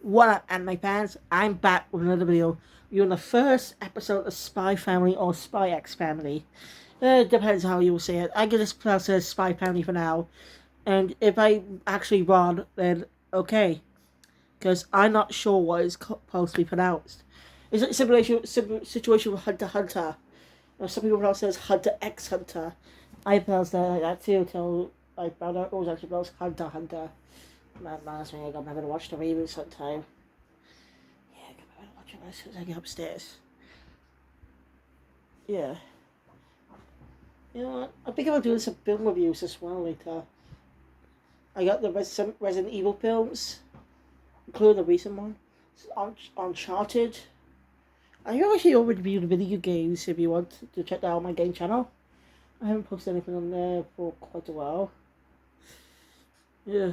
What up, anime fans? I'm back with another video. You're on the first episode of Spy Family or Spy X Family. It depends how you say it. I can just pronounce it as Spy Family for now. And if I actually wrong, then okay. Because I'm not sure what it's supposed to be pronounced. It's a situation with Hunter x Hunter. Some people pronounce it as Hunter x Hunter. I pronounced it like that too until I found out it was actually pronounced Hunter x Hunter. Man, last week I'm never watched the reboot sometime. Yeah, I'm gonna watch it as soon as I get upstairs. Yeah. You know what? I think I'm doing some film reviews as well later. I got the Resident Evil films, including the recent one. Uncharted. I actually already reviewed video games if you want to check that out on my game channel. I haven't posted anything on there for quite a while. Yeah.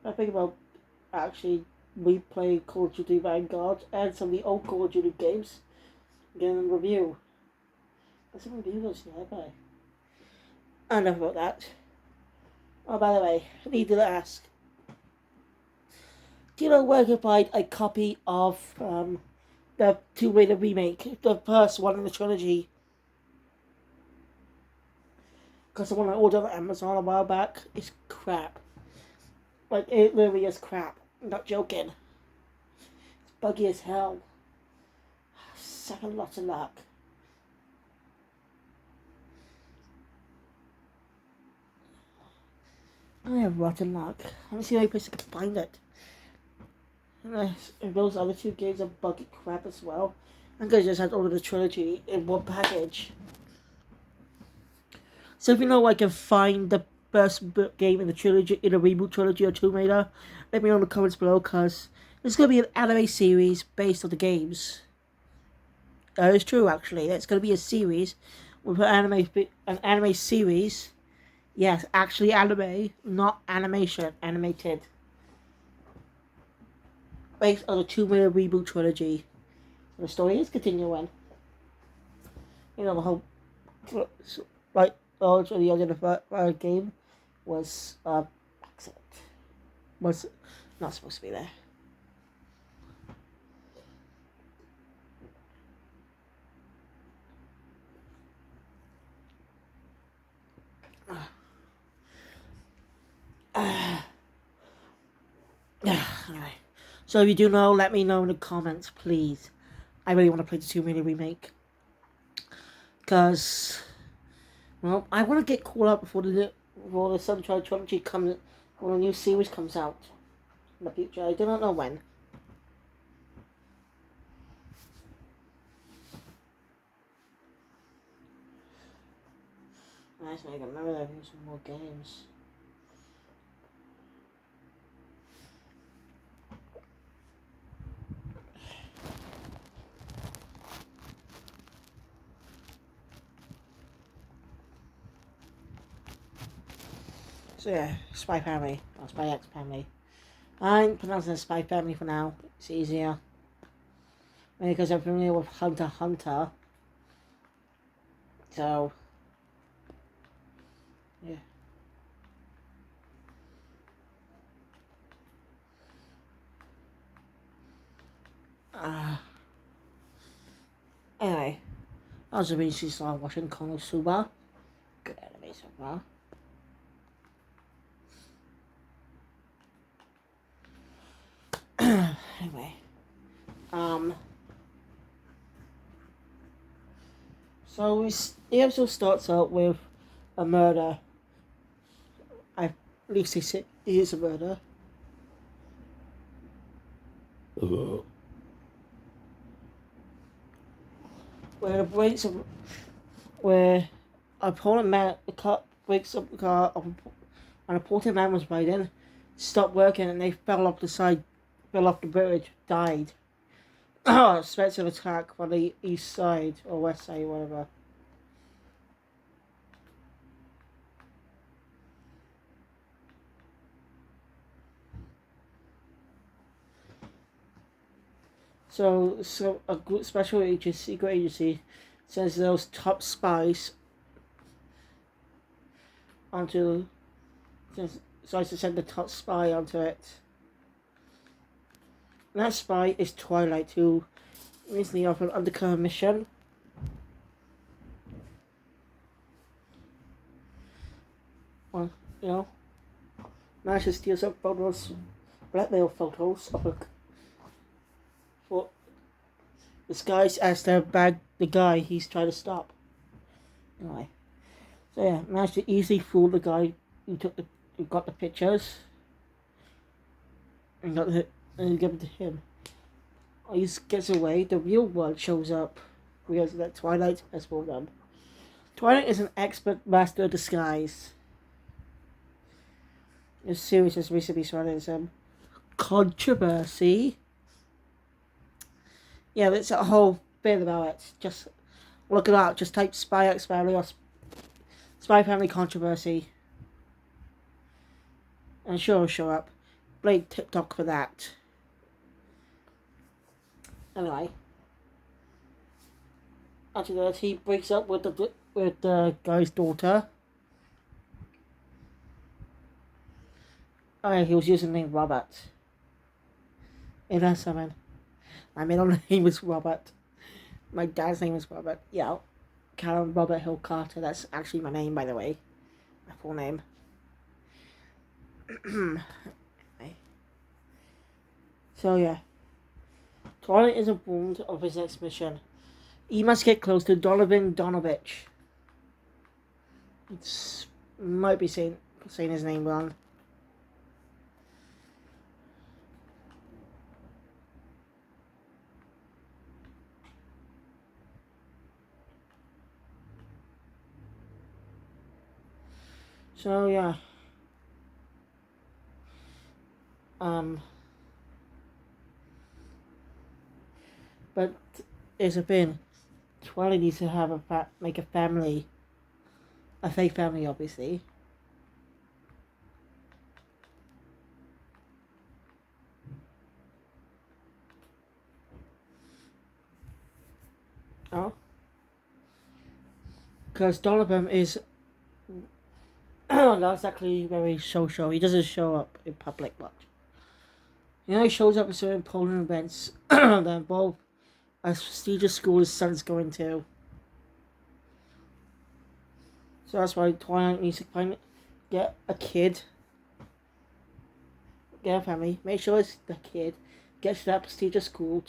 I think about actually replay Call of Duty Vanguard and some of the old Call of Duty games. Getting a review. There's some reviews nearby. Enough about that. Oh, by the way, I need to ask. Do you know where I can find a copy of the Tomb Raider remake? The first one in the trilogy. Because the one I ordered on Amazon a while back is crap. Like, it literally is crap. I'm not joking. It's buggy as hell. Second lots of luck. I have rotten luck. Let me see any place I can find it. And those other two games are buggy crap as well. I'm gonna just have to order the trilogy in one package. So if you know I can find the first game in the trilogy, in a reboot trilogy or Tomb Raider, let me know in the comments below, because there's gonna be an anime series based on the games. That is true, actually. It's gonna be a series with an anime series. Yes, actually anime, not animation, animated. Based on the Tomb Raider reboot trilogy. And the story is continuing. You know, the whole, like, the end of the game was, accident. Was not supposed to be there. Anyway. So if you do know, let me know in the comments, please. I really want to play the Tomb Raider remake. Because, well, I want to get caught up before the Sunshine Trilogy comes, when a new series comes out in the future. I do not know when. Nice, I can remember there being some more games. So yeah, Spy Family, or Spy X Family. I'm pronouncing it Spy Family for now. It's easier. Maybe because I'm familiar with Hunter x Hunter. So, yeah. Anyway, I was recently started watching Konosuba. Good anime so far. Anyway, so the episode starts out with a murder. At least they say it is a murder. Where the breaks of, where a poor man, the car breaks up the car, and a poor man was riding, stopped working, and they fell off the side, fell off the bridge, died. Expensive attack from the east side or west side, whatever. So a good special agency, secret agency, sends those top spies onto, decides to send the top spy onto it. That spy is Twilight, who recently offered an undercover mission. Well, you know, managed to steal some photos, blackmail photos of a for disguised as the guy he's trying to stop. Anyway, so yeah, managed to easily fool the guy who got the pictures and give it to him. He gets away. The real world shows up because that Twilight has fooled them. Twilight is an expert master of disguise. This series has recently surrounded some controversy. Yeah, there's a whole bit about it. Just look it up. Just type Spy X Family or Spy Family controversy. And sure it'll show up. Blame TikTok for that. Anyway. After that, he breaks up with the guy's daughter. Oh yeah, he was using the name Robert. Yeah, that's something. My middle name is Robert. My dad's name is Robert. Yeah. Callum Robert Hill Carter. That's actually my name, by the way. My full name. So yeah. Twilight is informed of his next mission. He must get close to Donovan Donovich. It's might be saying his name wrong. So yeah. But there's a thing. Twilight needs to make a family, a fake family, obviously. Oh, because Donovan is not exactly very social. He doesn't show up in public much. You know, he shows up at certain important events that involve a prestigious school his son's going to. So that's why Twilight needs to get a kid, get a family, make sure it's the kid gets to that prestigious school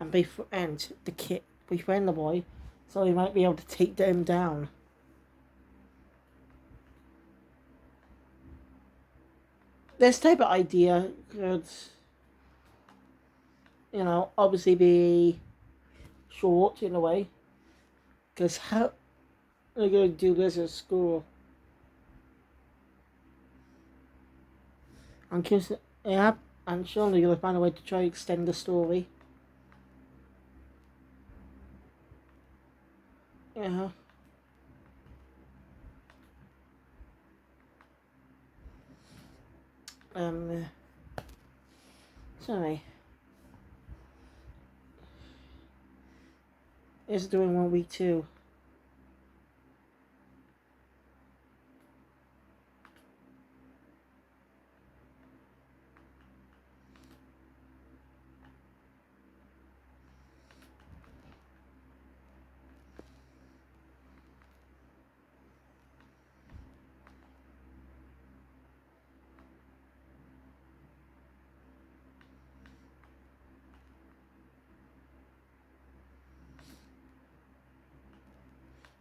and befriend the boy, so he might be able to take them down. This type of idea could, obviously be short in a way, because how are you going to do this at school? Yeah, I'm sure they're going to find a way to try to extend the story. Yeah. Sorry. It's doing 1 week too.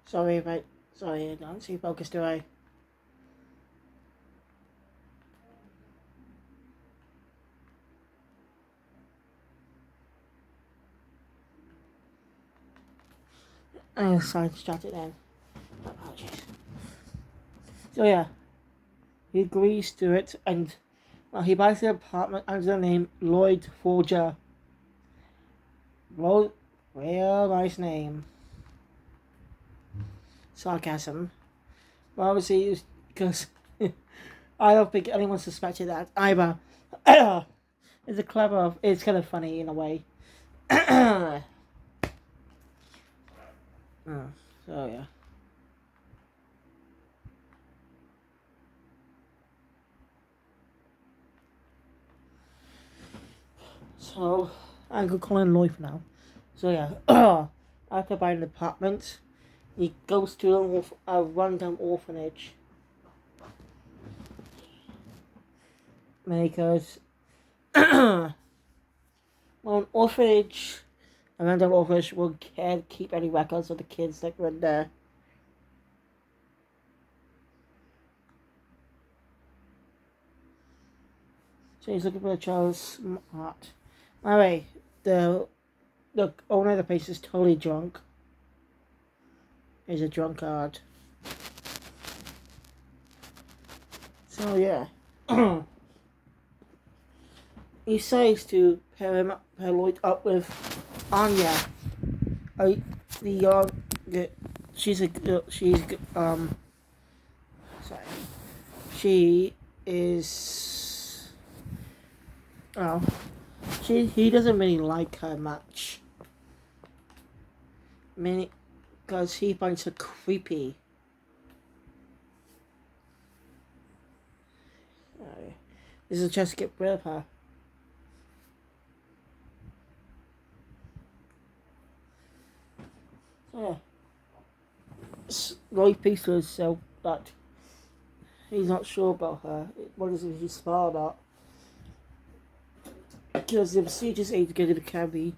Sorry, mate. Sorry, I don't see focus, do I? Oh, sorry, distracted then. Apologies. So yeah, he agrees to it, and he buys the apartment under the name Lloyd Forger. Real nice name. Sarcasm. But obviously, because I don't think anyone suspected that either. It's kind of funny in a way. So yeah. So I could call him Lloyd for now. So yeah, after buying an apartment, he goes to a rundown orphanage because well, an orphanage, a rundown orphanage can't keep any records of the kids that were in there. So he's looking for a child's heart. Anyway, the owner of the place is totally drunk. He's a drunkard. So yeah, he decides to pair Lloyd up with Anya. I, the she's sorry, she is oh he doesn't really like her much. Many because he finds her creepy. This is just to get rid of her. Yeah. Lloyd thinks to himself that he's not sure about her. What is it he's smart about? Because the prestigious age to get into the academy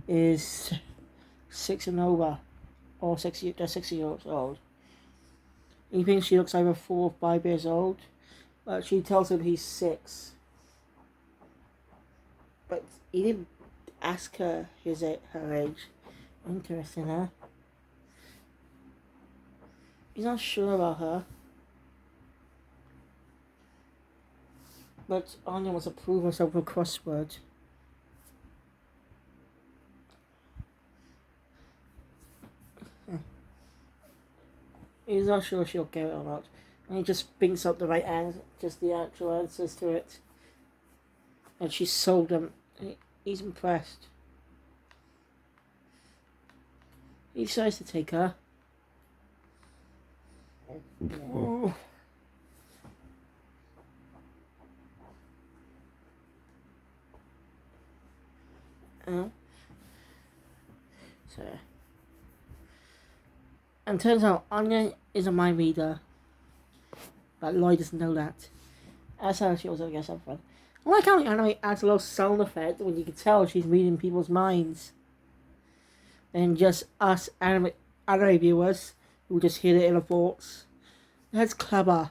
is 6 and over, or 6 years old. He thinks she looks either 4 or 5 years old, but she tells him he's 6. But he didn't ask her her age. Interesting, huh? He's not sure about her. But Anya wants to prove herself with a crossword. He's not sure she'll get it or not. And he just brings up the right answer, just the actual answers to it. And she sold them. He's impressed. He decides to take her. Oh. So, and turns out Anya is a mind reader, but Lloyd doesn't know that. That's how she also gets something. I like how the anime adds a little sound effect when you can tell she's reading people's minds, than just us anime viewers who just hear it in our thoughts. That's clever.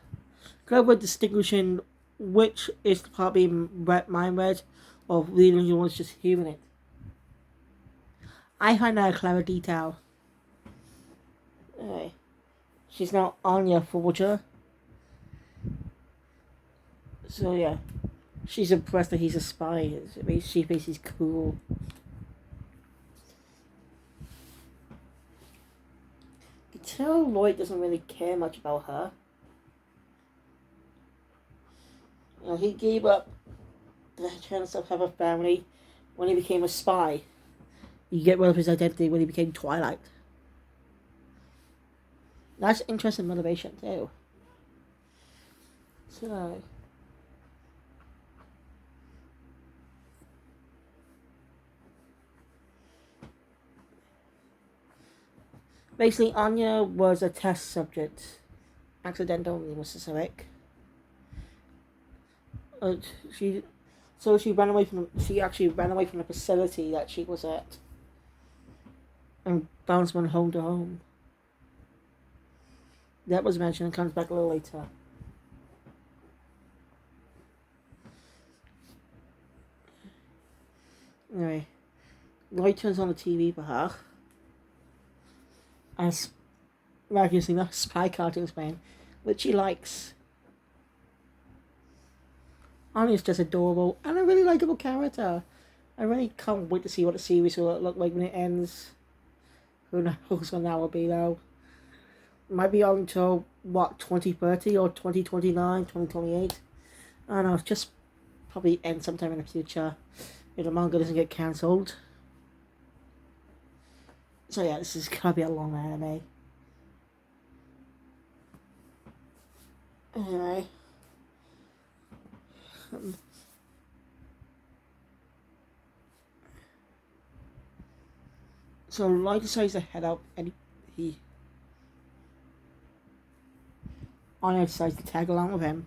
Clever distinguishing which is the part being mind read or reading the one's just hearing it. I find that a clever detail. Anyway, she's now Anya Forger. So yeah, she's impressed that he's a spy. She thinks he's cool. You can tell Lloyd doesn't really care much about her. You know, he gave up the chance of having a family when he became a spy. You get rid of his identity when he became Twilight. That's interesting motivation too. So basically, Anya was a test subject, accidental and specific. She ran away from. She actually ran away from the facility that she was at, and bounced from home to home. That was mentioned and comes back a little later. Anyway, Lloyd turns on the TV for her. As miraculously enough, spy cartoons playing, which she likes. Anya's just adorable and a really likable character. I really can't wait to see what the series will look like when it ends. Who knows when that will be though. Might be on until, 2030 or 2029, 2028? I don't know, it's just probably end sometime in the future if the manga doesn't get cancelled. So yeah, this is gonna be a long anime. Anyway. So Lloyd decides to head out, and he Anya decides to tag along with him.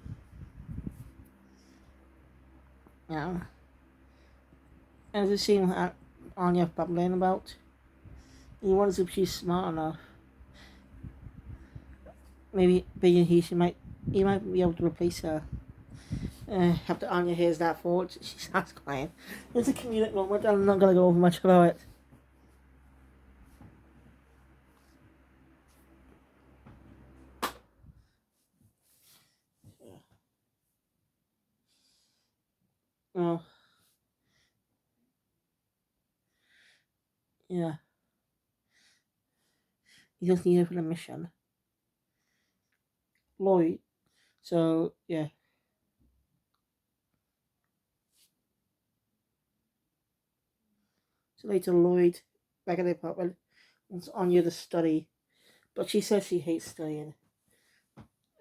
You know, and the scene that Anya babbling about. He wonders if she's smart enough. Maybe being he might be able to replace her. After Anya hears that thought, she starts crying. It's a comedic moment. I'm not gonna go over much about it. Oh, yeah. He just needed for the mission. Lloyd. So yeah. So later, Lloyd back at the apartment wants Anya to study, but she says she hates studying.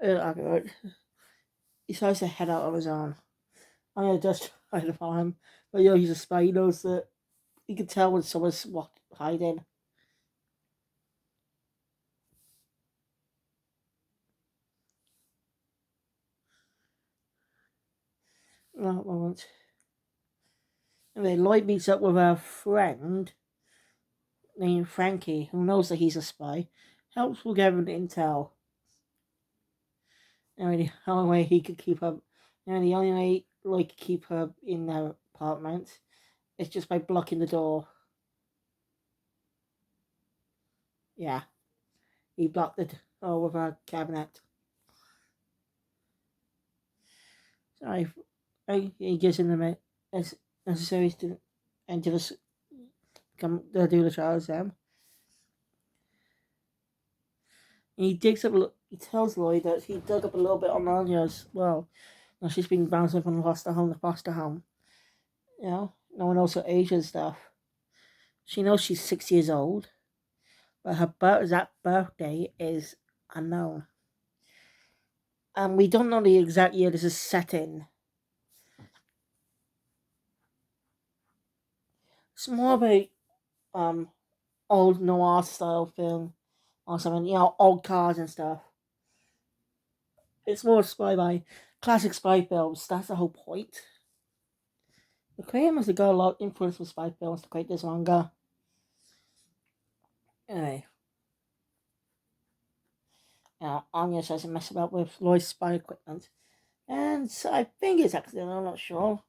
Argument. He decides to head out on his own. Anya does try to follow him, but he's a spy. He knows that he can tell when someone's hiding. That moment. And then Lloyd meets up with a friend named Frankie, who knows that he's a spy, helps with gathering intel. And the only way he could keep her, and the only way Lloyd could keep her in their apartment is just by blocking the door. Yeah, he blocked the door with a cabinet. So he gives him the as necessary to enter the come to do the trial exam. And he digs up. He tells Lloyd that he dug up a little bit on Anya as well. Now she's been bouncing from foster home to foster home. You know, no one knows her age and stuff. She knows she's 6 years old, but her exact birthday is unknown. And we don't know the exact year this is set in. It's more of a old noir style film or something, old cars and stuff. It's more by classic spy films. That's the whole point. The creator must have got a lot of influence from spy films to create this manga. Anyway, Anya tries to mess about with Lloyd's spy equipment. And I think it's accidental, I'm not sure.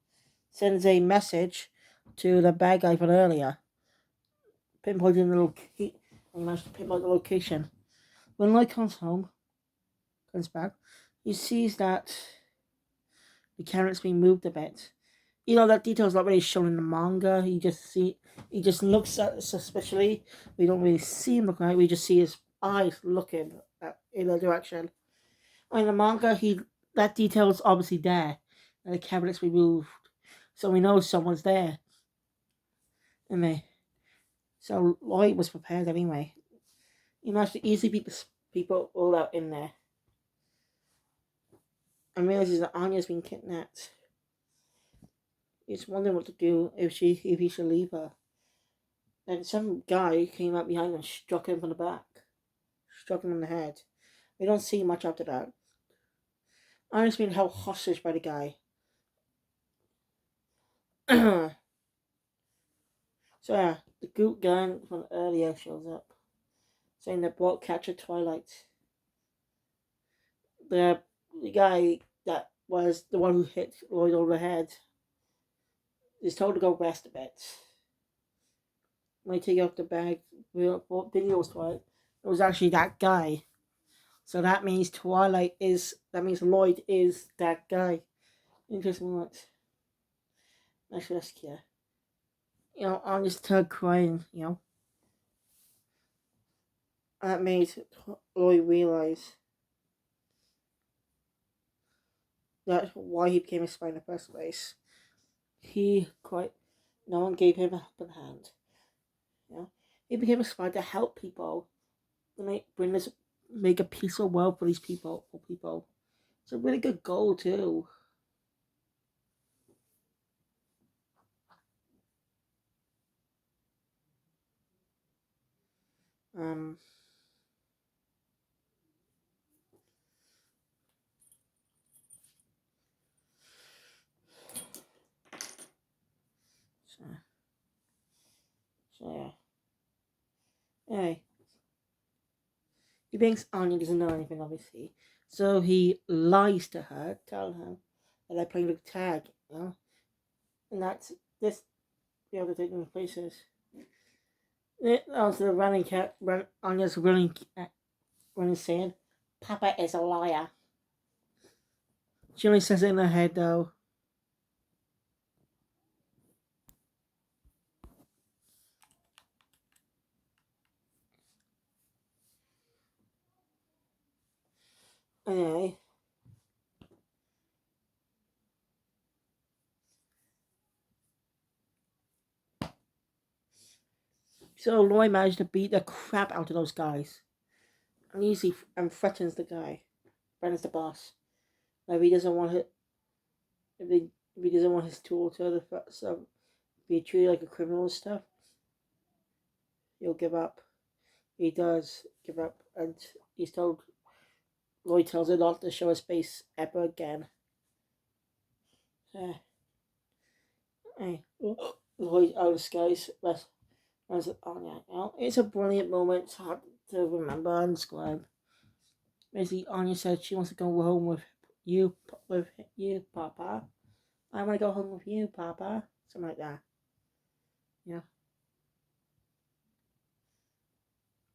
Sends a message to the bad guy from earlier, pinpointing the location. He managed to pinpoint the location. When Lloyd comes back, he sees that the carrot's been moved a bit. That detail's not really shown in the manga. He just looks at it suspiciously. We don't really see him looking at it. We just see his eyes looking in the direction. In the manga, that detail's obviously there, and the cabinet's removed, so we know someone's there. So Lloyd was prepared anyway. He managed to easily beat the people all out in there, and realizes that Anya's been kidnapped. He's wondering what to do if he should leave her. And some guy came up behind and struck him from the back, struck him in the head. We don't see much after that. Anya's been held hostage by the guy. So yeah, the group gang from earlier shows up, saying they brought Catcher Twilight. The guy that was the one who hit Lloyd over the head is told to go rest a bit. When they take out the bag, video was Twilight. It was actually that guy. So that means Lloyd is that guy. Interesting what? Nice rescue. On this tug crying, that made Lloyd realize that why he became a spy in the first place. No one gave him a helping hand. He became a spy to help people, to make a peaceful world for these people. It's a really good goal too. Um, so, yeah. Anyway, he thinks Anya doesn't know anything, obviously. So he lies to her, telling her that they're playing with tag, and that's this the other thing in places. Also, the running cat, Anya's running when he's saying, Papa is a liar. She only says it in her head, though. Anyway. So Loy managed to beat the crap out of those guys. And threatens the guy. Threatens the boss. Now, if he doesn't want it, if he doesn't want his tool to be treated like a criminal and stuff, he'll give up. He does give up, and he's told. Lloyd tells her not to show his face ever again. Hey, Lloyd out of disguise. Anya. It's a brilliant moment. It's hard to remember and describe. Basically, Anya said she wants to go home with you, Papa. I want to go home with you, Papa. Something like that. Yeah.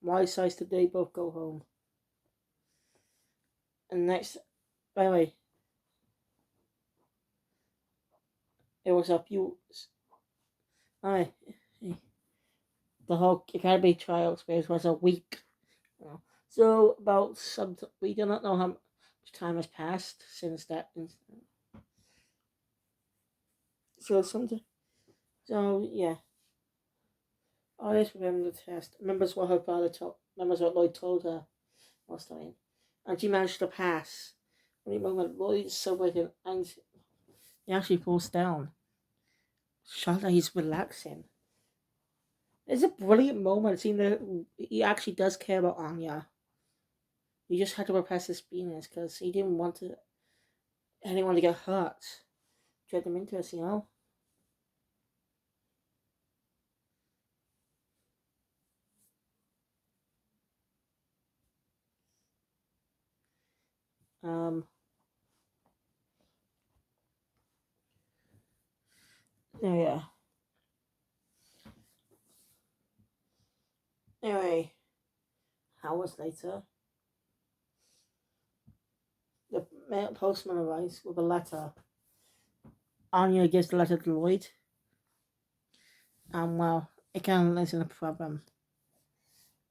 Why size did they both go home? And next, by the way, it was a few. Alright. The whole academy trials phase was a week. So about we do not know how much time has passed since that incident. So yeah. I just remember the test. Remembers what her father told. Remembers what Lloyd told her last time, and she managed to pass. When moment Lloyd's celebrating, and he actually falls down. Shows that he's relaxing. It's a brilliant moment seeing that he actually does care about Anya. He just had to repress his feelings because he didn't want anyone to get hurt. Drag them into this. Um. Yeah. Anyway, hours later, the postman arrives with a letter. Anya gives the letter to Lloyd. And well, it can isn't a problem.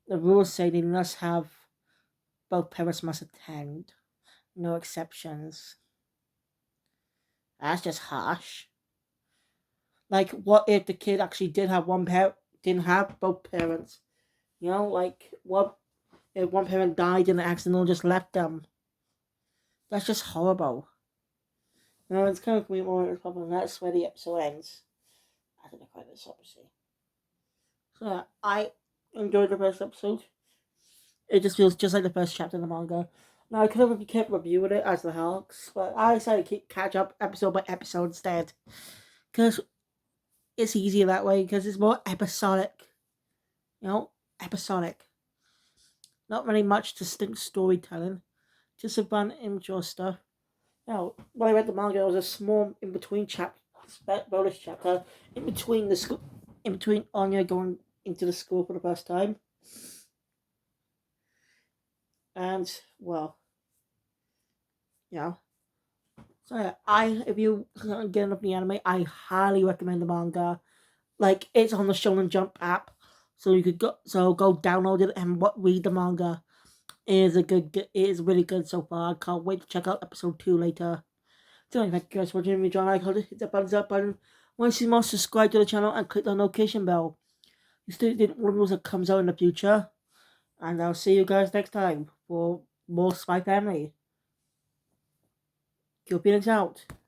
The rules say they must have both parents must attend. No exceptions. That's just harsh. Like, what if the kid actually did have one parent, didn't have both parents? Like, what if one parent died in an accident or just left them? That's just horrible. It's kind of weird moment problem. That's where the episode ends. I don't know quite this obviously. So yeah, I enjoyed the first episode. It just feels just like the first chapter in the manga. Now I could have kept reviewing it as the Hulks, but I decided to catch up episode by episode instead, because it's easier that way. Because it's more episodic, episodic. Not really much distinct storytelling, just a fun intro stuff. When I read the manga, there was a small in between bonus chapter in between the school, in between Anya going into the school for the first time, and well, So yeah, if you get enough of the anime, I highly recommend the manga. Like, it's on the Shonen Jump app, so you could go download it and read the manga. It is really good so far. I can't wait to check out episode 2 later. So anyway, thank you guys for watching me, John. Hit the thumbs up button. Want to see more? Subscribe to the channel and click the notification bell. You still didn't rules that comes out in the future. And I'll see you guys next time for more Spy Family. Keep feelings out.